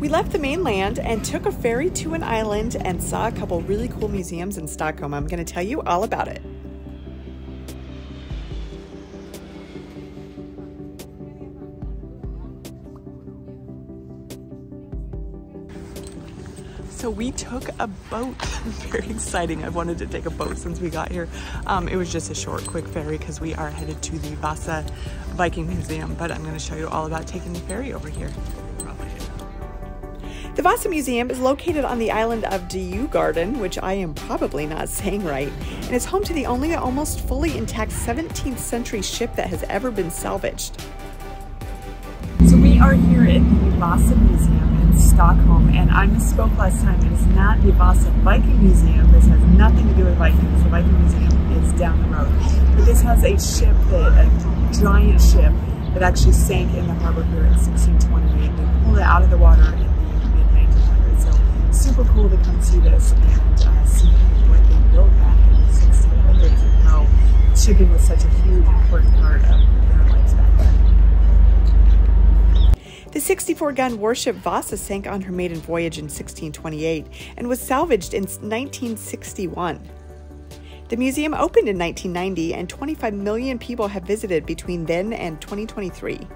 We left the mainland and took a ferry to an island and saw a couple really cool museums in Stockholm. I'm going to tell you all about it. So we took a boat. Very exciting. I've wanted to take a boat since we got here. It was just a short, quick ferry because we are headed to the Vasa Viking Museum, but I'm going to show you all about taking the ferry over here. The Vasa Museum is located on the island of Djurgården, which I am probably not saying right, and is home to the only almost fully intact 17th century ship that has ever been salvaged. So we are here at the Vasa Museum in Stockholm, and I misspoke last time. It is not the Vasa Viking Museum. This has nothing to do with Vikings. The Viking Museum is down the road. But this has a ship, a giant ship, that actually sank in the harbor here in 1628. They pulled it out of the water in the mid-1900s. So super cool to come see this and see what they built back in the 1600s and how shipping was such a huge, important part of their lives back then. The 64-gun warship Vasa sank on her maiden voyage in 1628 and was salvaged in 1961. The museum opened in 1990 and 25 million people have visited between then and 2023.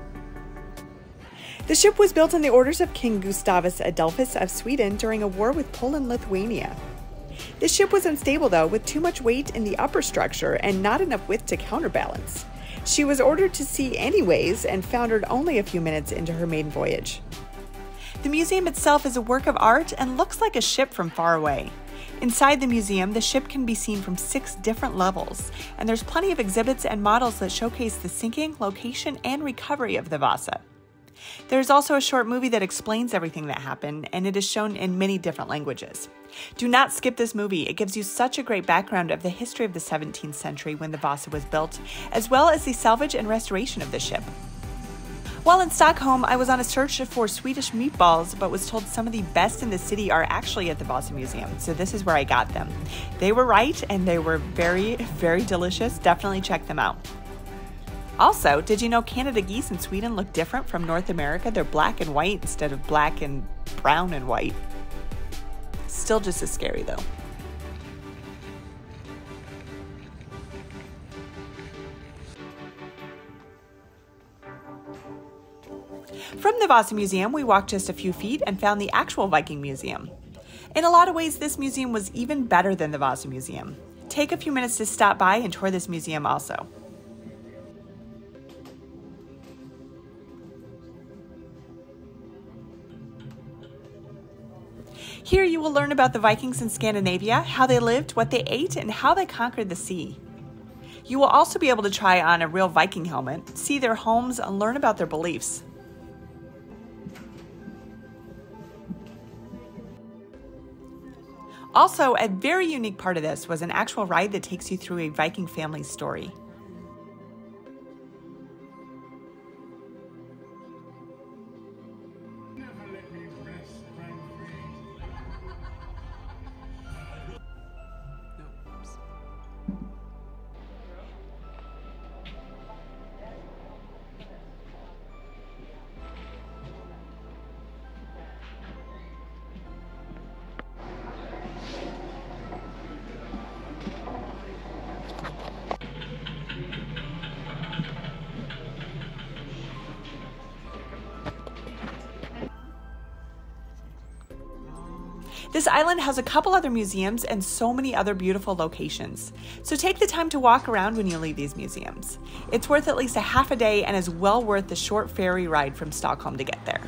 The ship was built on the orders of King Gustavus Adolphus of Sweden during a war with Poland-Lithuania. The ship was unstable though, with too much weight in the upper structure and not enough width to counterbalance. She was ordered to sea anyways and foundered only a few minutes into her maiden voyage. The museum itself is a work of art and looks like a ship from far away. Inside the museum, the ship can be seen from 6 different levels, and there's plenty of exhibits and models that showcase the sinking, location, and recovery of the Vasa. There's also a short movie that explains everything that happened, and it is shown in many different languages. Do not skip this movie. It gives you such a great background of the history of the 17th century when the Vasa was built, as well as the salvage and restoration of the ship. While in Stockholm, I was on a search for Swedish meatballs, but was told some of the best in the city are actually at the Vasa Museum, so this is where I got them. They were right, and they were very, very delicious. Definitely check them out. Also, did you know Canada geese in Sweden look different from North America? They're black and white instead of black and brown and white. Still just as scary though. From the Vasa Museum, we walked just a few feet and found the actual Viking Museum. In a lot of ways, this museum was even better than the Vasa Museum. Take a few minutes to stop by and tour this museum also. Here you will learn about the Vikings in Scandinavia, how they lived, what they ate, and how they conquered the sea. You will also be able to try on a real Viking helmet, see their homes, and learn about their beliefs. Also, a very unique part of this was an actual ride that takes you through a Viking family's story. This island has a couple other museums and so many other beautiful locations. So take the time to walk around when you leave these museums. It's worth at least a half a day and is well worth the short ferry ride from Stockholm to get there.